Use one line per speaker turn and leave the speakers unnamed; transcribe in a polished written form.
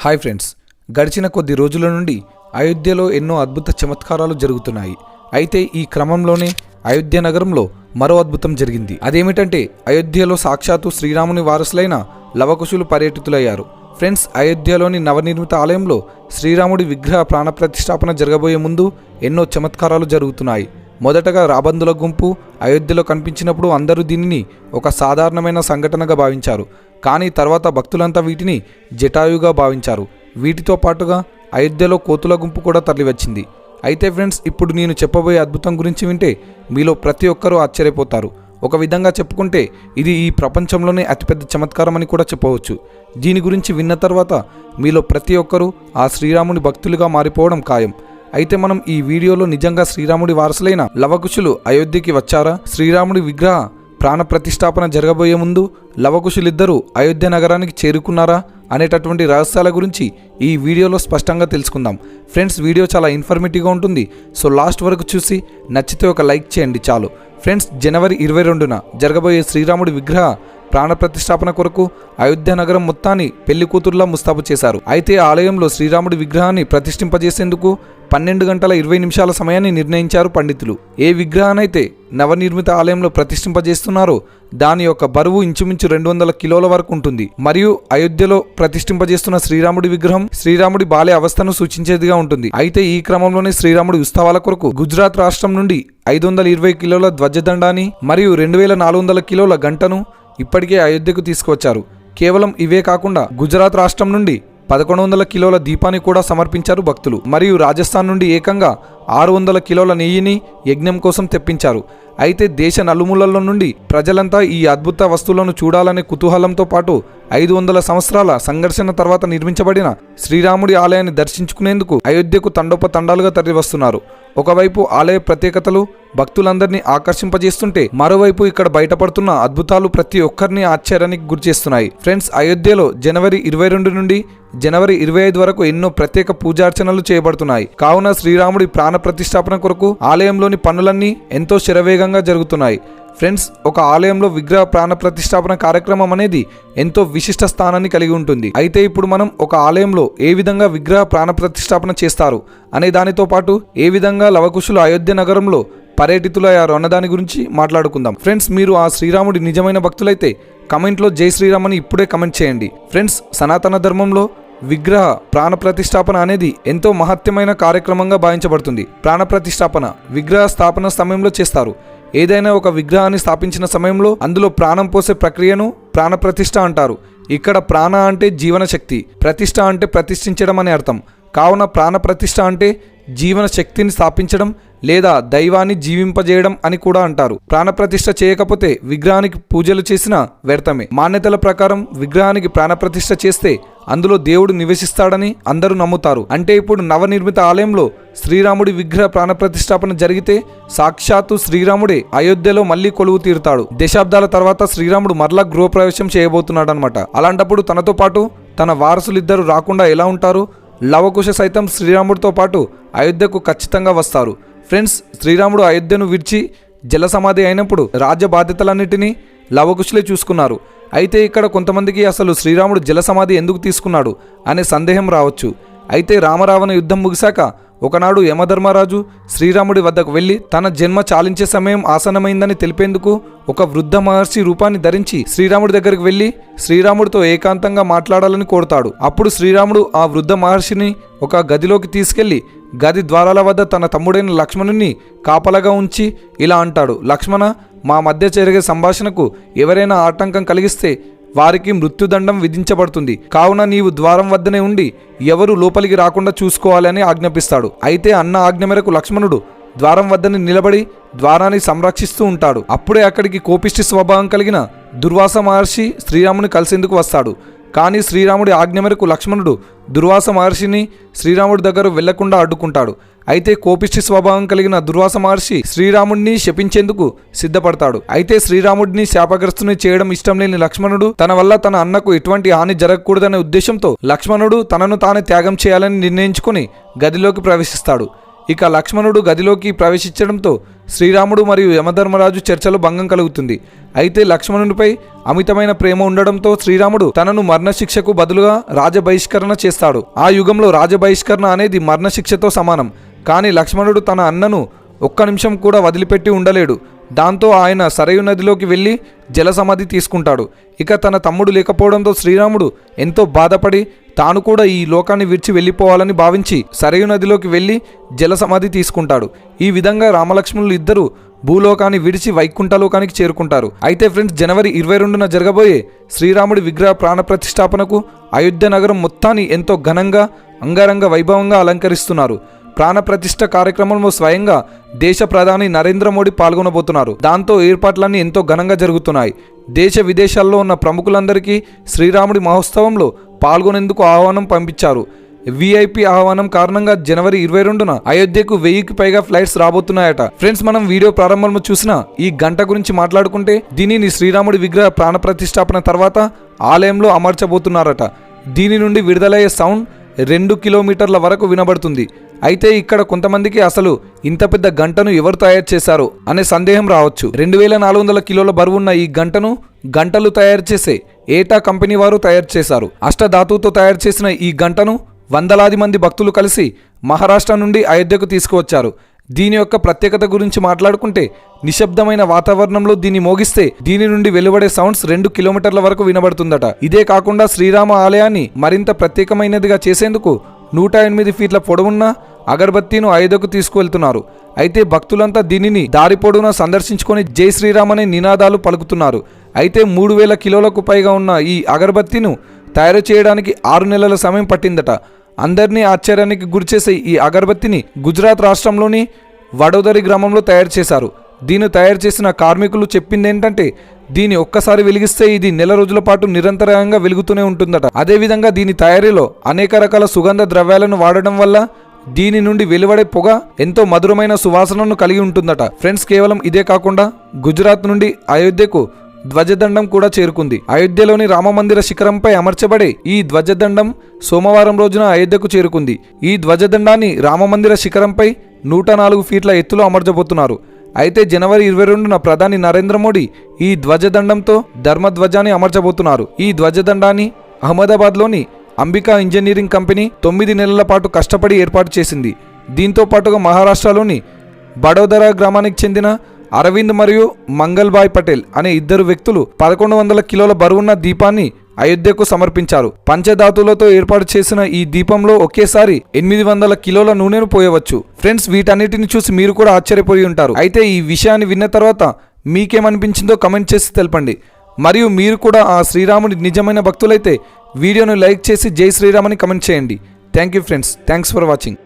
Hi friends, గడిచిన కొద్ది రోజుల నుండి అయోధ్యలో ఎన్నో అద్భుత చమత్కారాలు జరుగుతున్నాయి. అయితే ఈ క్రమంలోనే అయోధ్య నగరంలో మరో అద్భుతం జరిగింది. అదేమిటంటే అయోధ్యలో సాక్షాత్తు శ్రీరాముని వారసులైన లవకుశులు పర్యటితులయ్యారు. ఫ్రెండ్స్, అయోధ్యలోని నవనిర్మిత ఆలయంలో శ్రీరాముడి విగ్రహ ప్రాణప్రతిష్ఠాపన జరగబోయే ముందు ఎన్నో చమత్కారాలు జరుగుతున్నాయి. మొదటగా రాబందుల గుంపు అయోధ్యలో కనిపించినప్పుడు అందరూ దీనిని ఒక సాధారణమైన సంఘటనగా భావించారు. కానీ తర్వాత భక్తులంతా వీటిని జటాయుగా భావించారు. వీటితో పాటుగా అయోధ్యలో కోతుల గుంపు కూడా తరలివచ్చింది. అయితే ఫ్రెండ్స్, ఇప్పుడు నేను చెప్పబోయే అద్భుతం గురించి వింటే మీలో ప్రతి ఒక్కరూ ఆశ్చర్యపోతారు. ఒక విధంగా చెప్పుకుంటే ఇది ఈ ప్రపంచంలోనే అతిపెద్ద చమత్కారం అని కూడా చెప్పవచ్చు. దీని గురించి విన్న తర్వాత మీలో ప్రతి ఒక్కరూ ఆ శ్రీరాముని భక్తులుగా మారిపోవడం ఖాయం. అయితే మనం ఈ వీడియోలో నిజంగా శ్రీరాముడి వారసులైన లవకుశులు అయోధ్యకి వచ్చారా, శ్రీరాముడి విగ్రహ ప్రాణ ప్రతిష్టాపన జరగబోయే ముందు లవకుశులిద్దరూ అయోధ్య నగరానికి చేరుకున్నారా అనేటటువంటి రహస్యాల గురించి ఈ వీడియోలో స్పష్టంగా తెలుసుకుందాం. ఫ్రెండ్స్, వీడియో చాలా ఇన్ఫర్మేటివ్గా ఉంటుంది. సో లాస్ట్ వరకు చూసి నచ్చితే ఒక లైక్ చేయండి చాలు. ఫ్రెండ్స్, జనవరి 22న జరగబోయే శ్రీరాముడి విగ్రహ ప్రాణ ప్రతిష్టాపన కొరకు అయోధ్య నగరం మొత్తాన్ని పెళ్లి కూతురులా ముస్తాబు చేశారు. అయితే ఆలయంలో శ్రీరాముడి విగ్రహాన్ని ప్రతిష్ఠింపజేసేందుకు 12 గంటల 20 నిమిషాల సమయాన్ని నిర్ణయించారు పండితులు. ఏ విగ్రహానైతే నవనిర్మిత ఆలయంలో ప్రతిష్ఠింపజేస్తున్నారో దాని యొక్క బరువు ఇంచుమించు 200 కిలోల వరకు ఉంటుంది. మరియు అయోధ్యలో ప్రతిష్ఠింపజేస్తున్న శ్రీరాముడి విగ్రహం శ్రీరాముడి బాల్య అవస్థను సూచించేదిగా ఉంటుంది. అయితే ఈ క్రమంలోనే శ్రీరాముడి ఉత్సవాల కొరకు గుజరాత్ రాష్ట్రం నుండి 520 కిలోల ధ్వజదండాన్ని మరియు 2400 కిలోల గంటను ఇప్పటికే అయోధ్యకు తీసుకువచ్చారు. కేవలం ఇవే కాకుండా గుజరాత్ రాష్ట్రం నుండి 1100 కిలోల దీపాన్ని కూడా సమర్పించారు భక్తులు. మరియు రాజస్థాన్ నుండి ఏకంగా 600 కిలోల నెయ్యిని యజ్ఞం కోసం తెప్పించారు. అయితే దేశ నలుమూలల నుండి ప్రజలంతా ఈ అద్భుత వస్తువులను చూడాలనే కుతూహలంతో పాటు 500 సంవత్సరాల సంఘర్షణ తర్వాత నిర్మించబడిన శ్రీరాముడి ఆలయాన్ని దర్శించుకునేందుకు అయోధ్యకు తండోపతండాలుగా తరలివస్తున్నారు. ఒకవైపు ఆలయ ప్రత్యేకతలు భక్తులందరినీ ఆకర్షింపజేస్తుంటే మరోవైపు ఇక్కడ బయటపడుతున్న అద్భుతాలు ప్రతి ఒక్కరిని ఆశ్చర్యానికి గురిచేస్తున్నాయి. ఫ్రెండ్స్, అయోధ్యలో జనవరి 22 నుండి జనవరి 25 వరకు ఎన్నో ప్రత్యేక పూజార్చనలు చేయబడుతున్నాయి. కావున శ్రీరాముడి ప్రాణ ప్రతిష్టాపన కొరకు ఆలయంలోని పనులన్నీ ఎంతో శరవేగంగా జరుగుతున్నాయి. ఫ్రెండ్స్, ఒక ఆలయంలో విగ్రహ ప్రాణ ప్రతిష్టాపన కార్యక్రమం అనేది ఎంతో విశిష్ట స్థానాన్ని కలిగి ఉంటుంది. అయితే ఇప్పుడు మనం ఒక ఆలయంలో ఏ విధంగా విగ్రహ ప్రాణ ప్రతిష్టాపన చేస్తారు అనే దానితో పాటు ఏ విధంగా లవకుశులు అయోధ్య నగరంలో పర్యటితులయ్యారు అన్నదాని గురించి మాట్లాడుకుందాం. ఫ్రెండ్స్, మీరు ఆ శ్రీరాముడి నిజమైన భక్తులైతే కమెంట్లో జై శ్రీరామ్ అని ఇప్పుడే కమెంట్ చేయండి. ఫ్రెండ్స్, సనాతన ధర్మంలో విగ్రహ ప్రాణ ప్రతిష్టాపన అనేది ఎంతో మహత్యమైన కార్యక్రమంగా భావించబడుతుంది. ప్రాణ ప్రతిష్టాపన విగ్రహ స్థాపన సమయంలో చేస్తారు. ఏదైనా ఒక విగ్రహాన్ని స్థాపించిన సమయంలో అందులో ప్రాణం పోసే ప్రక్రియను ప్రాణ ప్రతిష్ఠ అంటారు. ఇక్కడ ప్రాణ అంటే జీవన శక్తి, ప్రతిష్ఠ అంటే ప్రతిష్ఠించడం అనే అర్థం. కావున ప్రాణ ప్రతిష్ఠ అంటే జీవన శక్తిని స్థాపించడం లేదా దైవాన్ని జీవింపజేయడం అని కూడా అంటారు. ప్రాణప్రతిష్ఠ చేయకపోతే విగ్రహానికి పూజలు చేసినా వ్యర్థమే. మాన్యతల ప్రకారం విగ్రహానికి ప్రాణప్రతిష్ఠ చేస్తే అందులో దేవుడు నివసిస్తాడని అందరూ నమ్ముతారు. అంటే ఇప్పుడు నవనిర్మిత ఆలయంలో శ్రీరాముడి విగ్రహ ప్రాణప్రతిష్ఠాపన జరిగితే సాక్షాత్తు శ్రీరాముడే అయోధ్యలో మళ్లీ కొలువు తీరుతాడు. దశాబ్దాల తర్వాత శ్రీరాముడు మరలా గృహప్రవేశం చేయబోతున్నాడు అనమాట. అలాంటప్పుడు తనతో పాటు తన వారసులిద్దరూ రాకుండా ఎలా ఉంటారు? లవకుశ సైతం శ్రీరాముడితో పాటు అయోధ్యకు ఖచ్చితంగా వస్తారు. ఫ్రెండ్స్, శ్రీరాముడు అయోధ్యను విడిచి జలసమాధి అయినప్పుడు రాజ్య బాధ్యతలన్నిటినీ లవకుశులే చూసుకున్నారు. అయితే ఇక్కడ కొంతమందికి అసలు శ్రీరాముడు జలసమాధి ఎందుకు తీసుకున్నాడు అనే సందేహం రావచ్చు. అయితే రామరావణ యుద్ధం ముగిశాక ఒకనాడు యమధర్మరాజు శ్రీరాముడి వద్దకు వెళ్ళి తన జన్మ చాలించే సమయం ఆసన్నమైందని తెలిపేందుకు ఒక వృద్ధ మహర్షి రూపాన్ని ధరించి శ్రీరాముడి దగ్గరికి వెళ్ళి శ్రీరాముడితో ఏకాంతంగా మాట్లాడాలని కోరుతాడు. అప్పుడు శ్రీరాముడు ఆ వృద్ధ మహర్షిని ఒక గదిలోకి తీసుకెళ్లి గది ద్వారాల వద్ద తన తమ్ముడైన లక్ష్మణుని కాపలాగా ఉంచి ఇలా అంటాడు: లక్ష్మణ, మా మధ్య జరిగే సంభాషణకు ఎవరైనా ఆటంకం కలిగిస్తే వారికి మృత్యుదండం విధించబడుతుంది. కావున నీవు ద్వారం వద్దనే ఉండి ఎవరు లోపలికి రాకుండా చూసుకోవాలి అని ఆజ్ఞాపిస్తాడు. అయితే అన్న ఆజ్ఞ మేరకు లక్ష్మణుడు ద్వారం వద్దనే నిలబడి ద్వారాన్ని సంరక్షిస్తూ ఉంటాడు. అప్పుడే అక్కడికి కోపిష్టి స్వభావం కలిగిన దుర్వాస మహర్షి శ్రీరాముని కలిసేందుకు వస్తాడు. కానీ శ్రీరాముడి ఆజ్ఞ మేరకు లక్ష్మణుడు దుర్వాస మహర్షిని శ్రీరాముడి దగ్గర వెళ్లకుండా అడ్డుకుంటాడు. అయితే కోపిష్టి స్వభావం కలిగిన దుర్వాస మహర్షి శ్రీరాముడిని శపించేందుకు సిద్ధపడతాడు. అయితే శ్రీరాముడిని శాపగ్రస్తుని చేయడం ఇష్టం లేని లక్ష్మణుడు తన వల్ల తన అన్నకు ఎటువంటి హాని జరగకూడదనే ఉద్దేశంతో లక్ష్మణుడు తనను తానే త్యాగం చేయాలని నిర్ణయించుకుని గదిలోకి ప్రవేశిస్తాడు. ఇక లక్ష్మణుడు గదిలోకి ప్రవేశించడంతో శ్రీరాముడు మరియు యమధర్మరాజు చర్చలో భంగం కలుగుతుంది. అయితే లక్ష్మణునిపై అమితమైన ప్రేమ ఉండడంతో శ్రీరాముడు తనను మరణశిక్షకు బదులుగా రాజబహిష్కరణ చేస్తాడు. ఆ యుగంలో రాజబహిష్కరణ అనేది మరణశిక్షతో సమానం. కానీ లక్ష్మణుడు తన అన్నను ఒక్క నిమిషం కూడా వదిలిపెట్టి ఉండలేడు. దాంతో ఆయన సరయు నదిలోకి వెళ్ళి జలసమాధి తీసుకుంటాడు. ఇక తన తమ్ముడు లేకపోవడంతో శ్రీరాముడు ఎంతో బాధపడి తాను కూడా ఈ లోకాన్ని విడిచి వెళ్ళిపోవాలని భావించి సరయు నదిలోకి వెళ్ళి జలసమాధి తీసుకుంటాడు. ఈ విధంగా రామలక్ష్మణులు ఇద్దరు భూలోకాన్ని విడిచి వైకుంఠలోకానికి చేరుకుంటారు. అయితే ఫ్రెండ్స్, జనవరి 22న జరగబోయే శ్రీరాముడి విగ్రహ ప్రాణప్రతిష్ఠాపనకు అయోధ్య నగరం మొత్తాన్ని ఎంతో ఘనంగా అంగరంగ వైభవంగా అలంకరిస్తున్నారు. ప్రాణప్రతిష్ఠ కార్యక్రమంలో స్వయంగా దేశ ప్రధాని నరేంద్ర మోడీ పాల్గొనబోతున్నారు. దాంతో ఏర్పాట్లన్నీ ఎంతో ఘనంగా జరుగుతున్నాయి. దేశ విదేశాల్లో ఉన్న ప్రముఖులందరికీ శ్రీరాముడి మహోత్సవంలో పాల్గొనేందుకు ఆహ్వానం పంపించారు. విఐపి ఆహ్వానం కారణంగా జనవరి 22న అయోధ్యకు 1000కి పైగా ఫ్లైట్స్ రాబోతున్నాయట. ఫ్రెండ్స్, మనం వీడియో ప్రారంభంలో చూసిన ఈ గంట గురించి మాట్లాడుకుంటే దీనిని శ్రీరాముడి విగ్రహ ప్రాణప్రతిష్ఠాపన తర్వాత ఆలయంలో అమర్చబోతున్నారట. దీని నుండి విడుదలయ్యే సౌండ్ 2 కిలోమీటర్ల వరకు వినబడుతుంది. అయితే ఇక్కడ కొంతమందికి అసలు ఇంత పెద్ద గంటను ఎవరు తయారు చేశారు అనే సందేహం రావచ్చు. 2400 కిలోల బరువున్న ఈ గంటలు తయారు చేసే ఏటా కంపెనీ వారు తయారు చేశారు. అష్టధాతువుతో తయారు చేసిన ఈ గంటను వందలాది మంది భక్తులు కలిసి మహారాష్ట్ర నుండి అయోధ్యకు తీసుకువచ్చారు. దీని యొక్క ప్రత్యేకత గురించి మాట్లాడుకుంటే నిశ్శబ్దమైన వాతావరణంలో దీన్ని మోగిస్తే దీని నుండి వెలువడే సౌండ్స్ 2 కిలోమీటర్ల వరకు వినబడుతుందట. ఇదే కాకుండా శ్రీరామ ఆలయాన్ని మరింత ప్రత్యేకమైనదిగా చేసేందుకు 108 ఫీట్ల పొడవున్న అగరబత్తీను అయోధ్యకు తీసుకువెళ్తున్నారు. అయితే భక్తులంతా దీనిని దారి పొడవునా సందర్శించుకొని జై శ్రీరామ్ అనే నినాదాలు పలుకుతున్నారు. అయితే 3000 కిలోలకు పైగా ఉన్న ఈ అగరబత్తీను తయారు చేయడానికి 6 నెలల సమయం పట్టిందట. అందరినీ ఆశ్చర్యానికి గురిచేసే ఈ అగరబత్తిని గుజరాత్ రాష్ట్రంలోని వడోదరి గ్రామంలో తయారు చేశారు. దీన్ని తయారు చేసిన కార్మికులు చెప్పింది ఏంటంటే దీన్ని ఒక్కసారి వెలిగిస్తే ఇది నెల రోజుల పాటు నిరంతరంగా వెలుగుతూనే ఉంటుందట. అదేవిధంగా దీని తయారీలో అనేక రకాల సుగంధ ద్రవ్యాలను వాడడం వల్ల దీని నుండి వెలువడే పొగ ఎంతో మధురమైన సువాసనను కలిగి ఉంటుందట. ఫ్రెండ్స్, కేవలం ఇదే కాకుండా గుజరాత్ నుండి అయోధ్యకు ధ్వజదండం కూడా చేరుకుంది. అయోధ్యలోని రామమందిర శిఖరంపై అమర్చబడే ఈ ధ్వజదండం సోమవారం రోజున అయోధ్యకు చేరుకుంది. ఈ ధ్వజదండాన్ని రామమందిర శిఖరంపై 104 ఫీట్ల ఎత్తులో అమర్చబోతున్నారు. అయితే జనవరి 22న ప్రధాని నరేంద్ర మోడీ ఈ ధ్వజదండంతో ధర్మధ్వజాన్ని అమర్చబోతున్నారు. ఈ ధ్వజదండాన్ని అహ్మదాబాద్లోని అంబికా ఇంజనీరింగ్ కంపెనీ 9 నెలల పాటు కష్టపడి ఏర్పాటు చేసింది. దీంతో పాటుగా మహారాష్ట్రలోని బడోదరా గ్రామానికి చెందిన అరవింద్ మరియు మంగల్భాయ్ పటేల్ అనే ఇద్దరు వ్యక్తులు 1100 కిలోల బరువున్న దీపాన్ని అయోధ్యకు సమర్పించారు. పంచధాతులతో ఏర్పాటు చేసిన ఈ దీపంలో ఒకేసారి 800 కిలోల నూనెను పోయవచ్చు. ఫ్రెండ్స్, వీటన్నిటిని చూసి మీరు కూడా ఆశ్చర్యపోయి ఉంటారు. అయితే ఈ విషయాన్ని విన్న తర్వాత మీకేమనిపించిందో కమెంట్ చేసి తెలపండి. మరియు మీరు కూడా ఆ శ్రీరాముడి నిజమైన భక్తులైతే వీడియోను లైక్ చేసి జై శ్రీరామ్ అని కమెంట్ చేయండి. Thank you friends. Thanks for watching.